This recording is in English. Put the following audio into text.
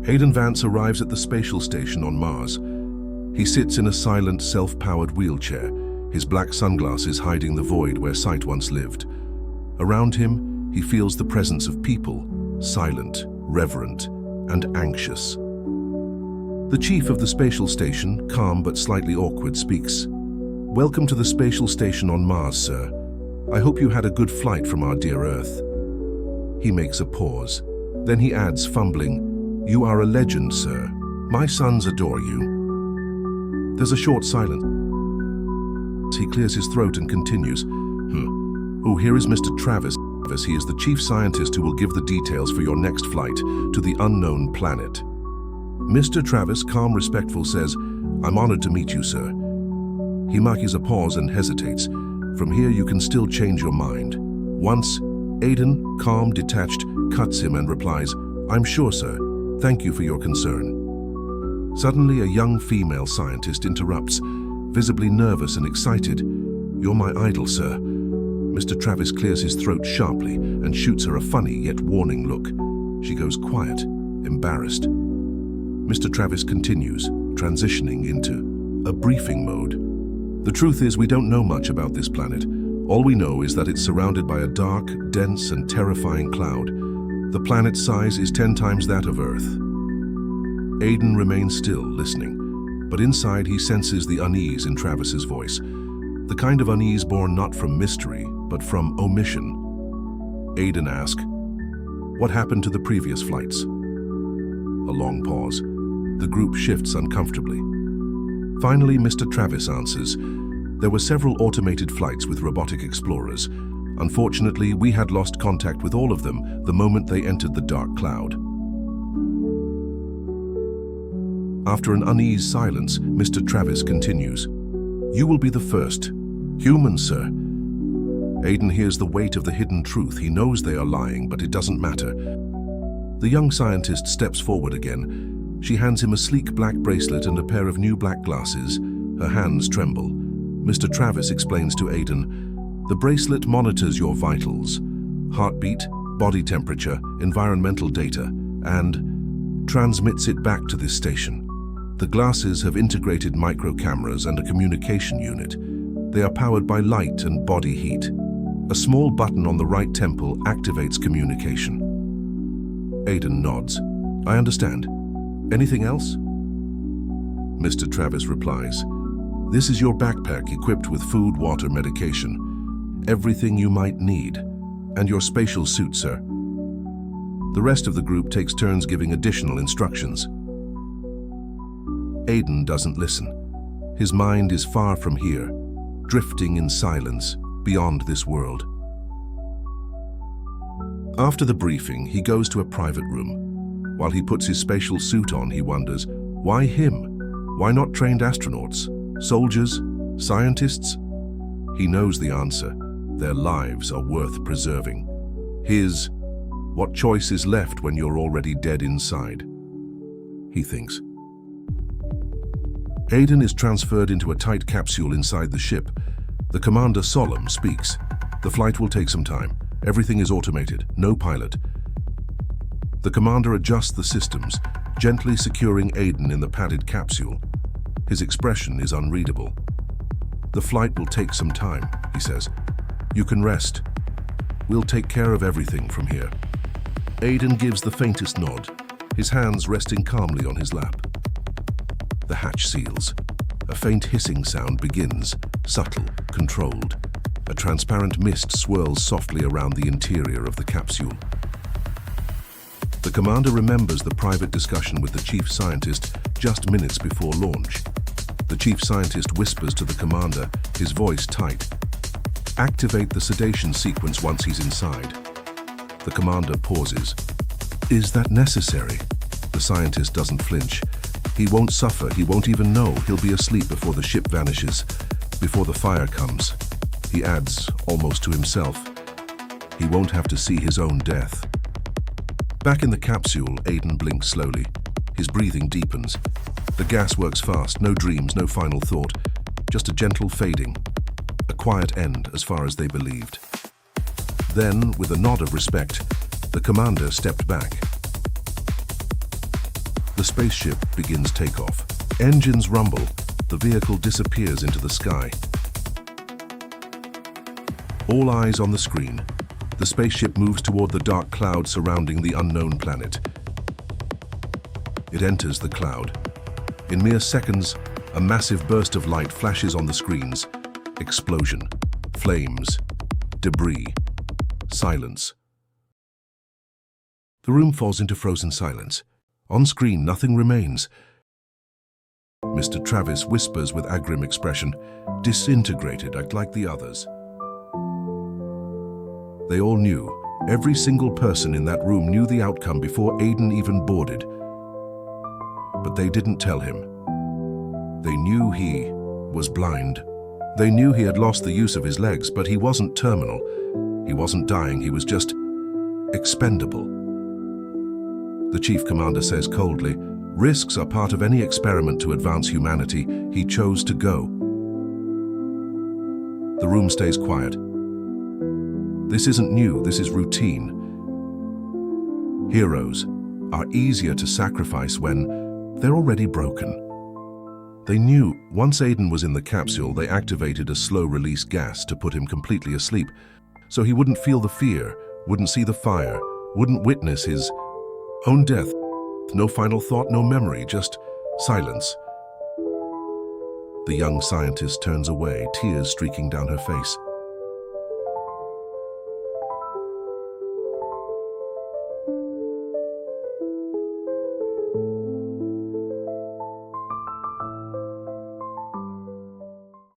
Ayden Vance arrives at the spatial station on Mars. He sits in a silent, self-powered wheelchair, his black sunglasses hiding the void where sight once lived. Around him, he feels the presence of people, silent, reverent, and anxious. The chief of the spatial station, calm but slightly awkward, speaks. "Welcome to the spatial station on Mars, sir. I hope you had a good flight from our dear Earth." He makes a pause. Then he adds, fumbling, "You are a legend, sir. My sons adore you." There's a short silence. He clears his throat and continues. "Oh, here is Mr. Travis. He is the chief scientist who will give the details for your next flight to the unknown planet." Mr. Travis, calm, respectful, says, "I'm honored to meet you, sir." He makes a pause and hesitates. "From here you can still change your mind." Once, Ayden, calm, detached, cuts him and replies, "I'm sure, sir. Thank you for your concern." Suddenly, a young female scientist interrupts, visibly nervous and excited. "You're my idol, sir." Mr. Travis clears his throat sharply and shoots her a funny yet warning look. She goes quiet, embarrassed. Mr. Travis continues, transitioning into a briefing mode. "The truth is, we don't know much about this planet. All we know is that it's surrounded by a dark, dense, and terrifying cloud. The planet's size is 10 times that of Earth." Ayden remains still, listening, but inside he senses the unease in Travis's voice. The kind of unease born not from mystery, but from omission. Ayden asks, "What happened to the previous flights?" A long pause. The group shifts uncomfortably. Finally, Mr. Travis answers, "There were several automated flights with robotic explorers. Unfortunately, we had lost contact with all of them the moment they entered the dark cloud." After an uneasy silence, Mr. Travis continues, "You will be the first. Human, sir." Ayden hears the weight of the hidden truth. He knows they are lying, but it doesn't matter. The young scientist steps forward again. She hands him a sleek black bracelet and a pair of new black glasses. Her hands tremble. Mr. Travis explains to Ayden, "The bracelet monitors your vitals, heartbeat, body temperature, environmental data, and transmits it back to this station. The glasses have integrated micro cameras and a communication unit. They are powered by light and body heat. A small button on the right temple activates communication." Ayden nods. "I understand. Anything else?" Mr. Travis replies, "This is your backpack equipped with food, water, medication. Everything you might need. And your spatial suit, sir." The rest of the group takes turns giving additional instructions. Ayden doesn't listen. His mind is far from here, drifting in silence beyond this world. After the briefing, he goes to a private room. While he puts his spatial suit on, he wonders, why him? Why not trained astronauts, soldiers, scientists? He knows the answer. Their lives are worth preserving. His, what choice is left when you're already dead inside? He thinks. Ayden is transferred into a tight capsule inside the ship. The commander, solemn, speaks. "The flight will take some time. Everything is automated, no pilot." The commander adjusts the systems, gently securing Ayden in the padded capsule. His expression is unreadable. "The flight will take some time," he says. "You can rest. We'll take care of everything from here." Ayden gives the faintest nod, his hands resting calmly on his lap. The hatch seals. A faint hissing sound begins, subtle, controlled. A transparent mist swirls softly around the interior of the capsule. The commander remembers the private discussion with the chief scientist just minutes before launch. The chief scientist whispers to the commander, his voice tight, "Activate the sedation sequence once he's inside." The commander pauses. "Is that necessary?" The scientist doesn't flinch. "He won't suffer, he won't even know. He'll be asleep before the ship vanishes, before the fire comes." He adds, almost to himself, "He won't have to see his own death." Back in the capsule, Ayden blinks slowly. His breathing deepens. The gas works fast, no dreams, no final thought, just a gentle fading. A quiet end, as far as they believed. Then, with a nod of respect, the commander stepped back. The spaceship begins takeoff. Engines rumble. The vehicle disappears into the sky. All eyes on the screen. The spaceship moves toward the dark cloud surrounding the unknown planet. It enters the cloud. In mere seconds, a massive burst of light flashes on the screens. Explosion, flames, debris, silence. The room falls into frozen silence. On screen, nothing remains. Mr. Travis whispers with a grim expression, "Disintegrated, act like the others." They all knew. Every single person in that room knew the outcome before Ayden even boarded. But they didn't tell him. They knew he was blind. They knew he had lost the use of his legs, but he wasn't terminal. He wasn't dying, he was just expendable. The chief commander says coldly, "Risks are part of any experiment to advance humanity. He chose to go." The room stays quiet. This isn't new, this is routine. Heroes are easier to sacrifice when they're already broken. They knew once Ayden was in the capsule, they activated a slow-release gas to put him completely asleep, so he wouldn't feel the fear, wouldn't see the fire, wouldn't witness his own death. No final thought, no memory, just silence. The young scientist turns away, tears streaking down her face.